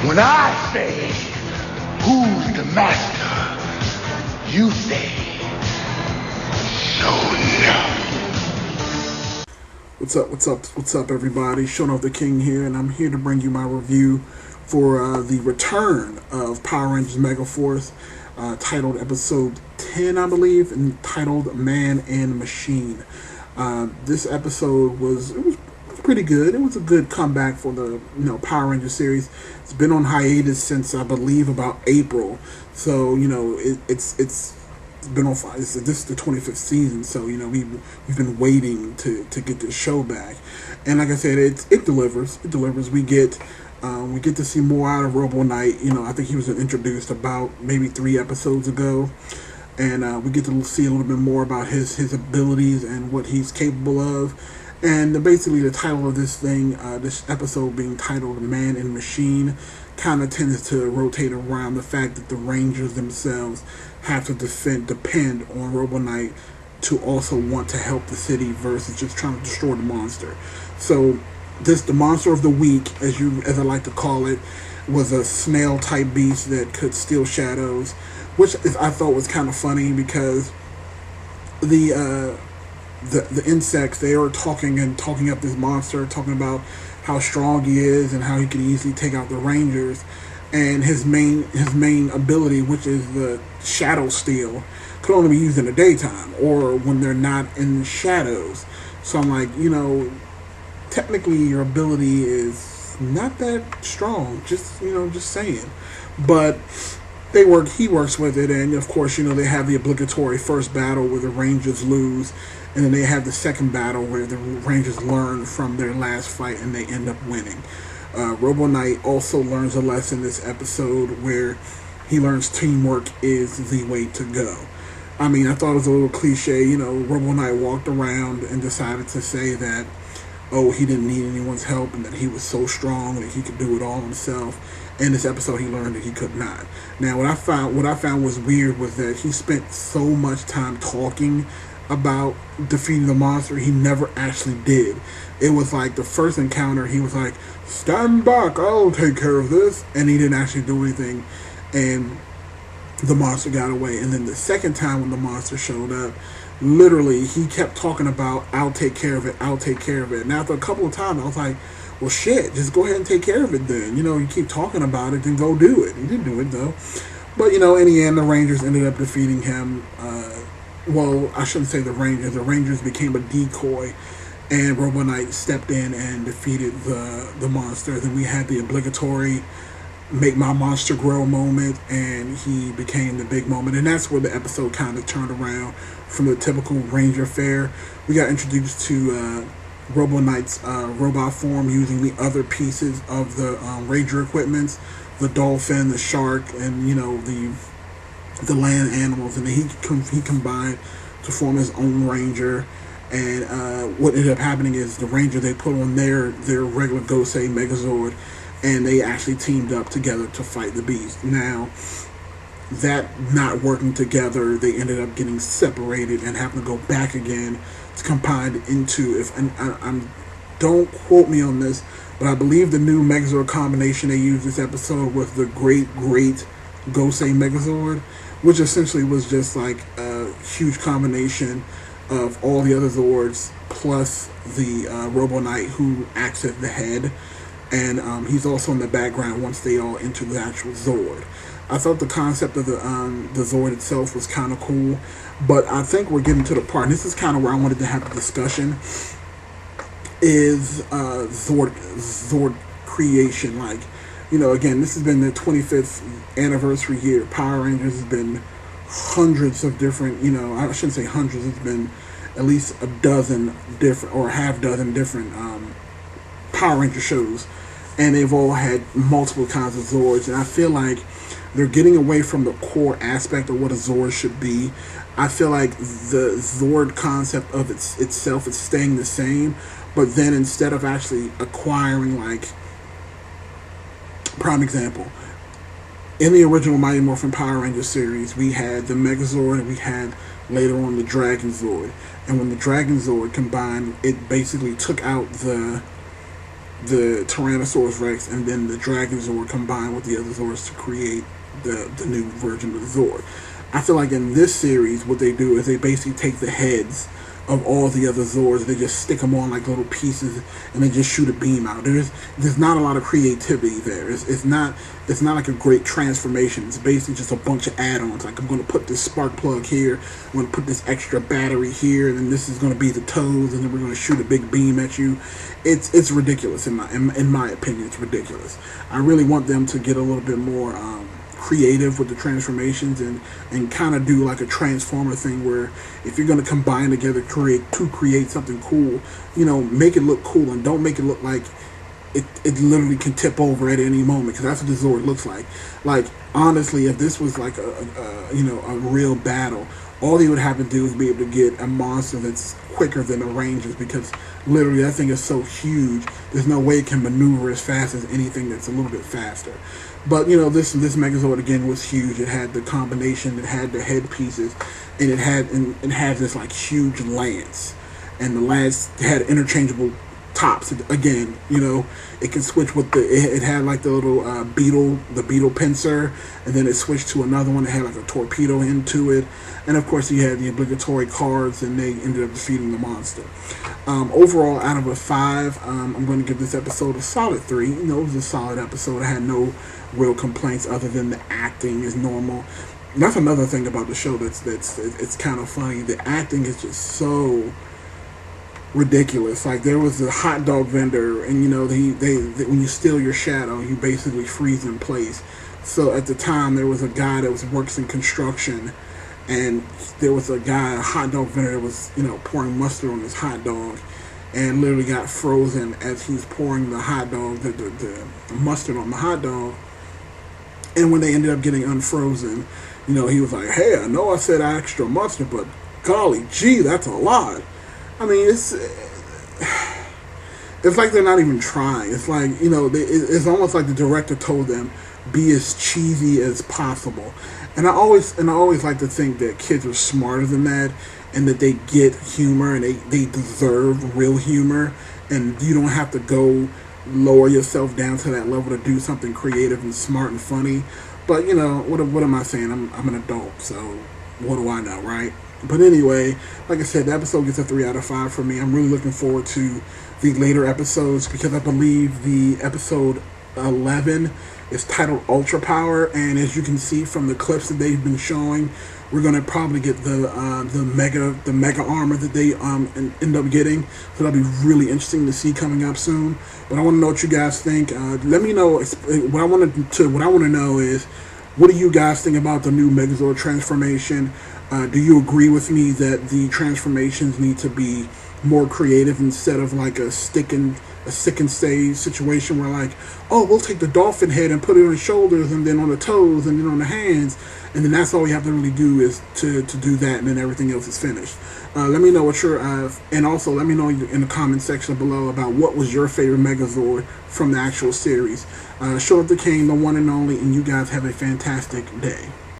When I say, who's the master? You say, no. What's up, everybody? Showing off the King here, and I'm here to bring you my review for the return of Power Rangers Megaforce, titled Episode 10, I believe, entitled Man and Machine. This episode was pretty good. It was a good comeback for the Power Rangers series. It's been on hiatus since I believe about April, so it's been on fire. This is the 25th season, so we've been waiting to get this show back, and like I said, it delivers. It delivers. We get to see more out of Robo Knight. I think he was introduced about maybe 3 episodes ago, and we get to see a little bit more about his abilities and what he's capable of. And basically, the title of this this episode being titled Man and Machine, kind of tends to rotate around the fact that the Rangers themselves have to depend on Robo Knight to also want to help the city versus just trying to destroy the monster. So, the monster of the week, as I like to call it, was a snail-type beast that could steal shadows, which I thought was kind of funny because the insects, they are talking up this monster, talking about how strong he is and how he could easily take out the Rangers, and his main ability, which is the shadow steal, could only be used in the daytime or when they're not in the shadows. So I'm like, technically your ability is not that strong, just saying. But he works with it, and of course, they have the obligatory first battle where the Rangers lose, and then they have the second battle where the Rangers learn from their last fight and they end up winning. Robo Knight also learns a lesson this episode where he learns teamwork is the way to go. I mean, I thought it was a little cliche. Robo Knight walked around and decided to say that, he didn't need anyone's help and that he was so strong that he could do it all himself. In this episode, he learned that he could not. Now, what I found was weird was that he spent so much time talking about defeating the monster, he never actually did. It was like the first encounter, he was like, "Stand back, I'll take care of this," and he didn't actually do anything, and the monster got away. And then the second time when the monster showed up, literally, he kept talking about, "I'll take care of it, I'll take care of it." And after a couple of times, I was like, well, shit, just go ahead and take care of it then. You keep talking about it, then go do it. He didn't do it, though. But, in the end, the Rangers ended up defeating him. Well, I shouldn't say the Rangers. The Rangers became a decoy, and Robo Knight stepped in and defeated the monster. Then we had the obligatory make my monster grow moment, and he became the big moment. And that's where the episode kind of turned around from the typical Ranger fare. We got introduced to Robo Knight's robot form using the other pieces of the Ranger equipments, the dolphin, the shark, and the land animals, and he combined to form his own Ranger. And what ended up happening is the Ranger, they put on their regular Gosei Megazord, and they actually teamed up together to fight the beast. Now, that not working together, they ended up getting separated and having to go back again to combine into, don't quote me on this, but I believe the new Megazord combination they used this episode was the Great Gosei Megazord, which essentially was just like a huge combination of all the other Zords plus the Robo Knight, who acts as the head, and he's also in the background once they all enter the actual Zord. I thought the concept of the Zord itself was kind of cool, but I think we're getting to the part, and this is kind of where I wanted to have the discussion, is Zord creation. Like, again, this has been the 25th anniversary year. Power Rangers has been hundreds of different, I shouldn't say hundreds, it's been at least a dozen different, or a half dozen different Power Ranger shows, and they've all had multiple kinds of Zords, and I feel like they're getting away from the core aspect of what a Zord should be. I feel like the Zord concept of itself is staying the same, but then instead of actually acquiring, like, prime example, in the original Mighty Morphin Power Rangers series, we had the Megazord and we had later on the Dragon Zord. And when the Dragon Zord combined, it basically took out the the Tyrannosaurus Rex, and then the Dragon Zord combined with the other Zords to create the new version of the Zord. I feel like in this series, what they do is they basically take the heads of all the other Zords, they just stick them on like little pieces, and they just shoot a beam out. There's not a lot of creativity there. It's not like a great transformation. It's basically just a bunch of add-ons. Like, I'm going to put this spark plug here, I'm going to put this extra battery here, and then this is going to be the toes, and then we're going to shoot a big beam at you. It's ridiculous in my opinion. It's ridiculous. I really want them to get a little bit more creative with the transformations and kind of do like a transformer thing where if you're going to combine together to create something cool, make it look cool, and don't make it look like it literally can tip over at any moment, because that's what the Zord looks like. Like, honestly, if this was like a real battle, all they would have to do is be able to get a monster that's quicker than the Rangers, because literally that thing is so huge, there's no way it can maneuver as fast as anything that's a little bit faster. But this Megazord again was huge. It had the combination, it had the head pieces, and it had this like huge lance, and the lance had interchangeable tops. Again, it can switch with it had like the little beetle pincer, and then it switched to another one that had like a torpedo into it, and of course you had the obligatory cards, and they ended up defeating the monster. Overall, out of a 5, I'm going to give this episode a solid 3. It was a solid episode. I had no real complaints other than the acting is normal. That's another thing about the show it's kind of funny. The acting is just so ridiculous. Like, there was a hot dog vendor, and they when you steal your shadow, you basically freeze in place. So at the time, there was a guy that works in construction, and there was a hot dog vendor that was pouring mustard on his hot dog, and literally got frozen as he was pouring the hot dog, the mustard on the hot dog. And when they ended up getting unfrozen, he was like, "Hey, I know I said extra mustard, but golly gee, that's a lot." I mean, it's like they're not even trying. It's like, it's almost like the director told them, be as cheesy as possible. And I always like to think that kids are smarter than that, and that they get humor, and they deserve real humor, and you don't have to go lower yourself down to that level to do something creative and smart and funny. But what am I saying? I'm an adult, so what do I know, right? But anyway, like I said, the episode gets a 3 out of 5 for me. I'm really looking forward to the later episodes, because I believe the episode 11 is titled Ultra Power, and as you can see from the clips that they've been showing, we're gonna probably get the mega armor that they end up getting. So that'll be really interesting to see coming up soon. But I want to know what you guys think. Let me know. What I want to know is, what do you guys think about the new Megazord transformation? Do you agree with me that the transformations need to be more creative instead of like a stick and stay situation where, like, oh, we'll take the dolphin head and put it on the shoulders, and then on the toes, and then on the hands, and then that's all we have to really do is to do that, and then everything else is finished. Let me know what your and also let me know in the comment section below about what was your favorite Megazord from the actual series. Show Up the King, the one and only, and you guys have a fantastic day.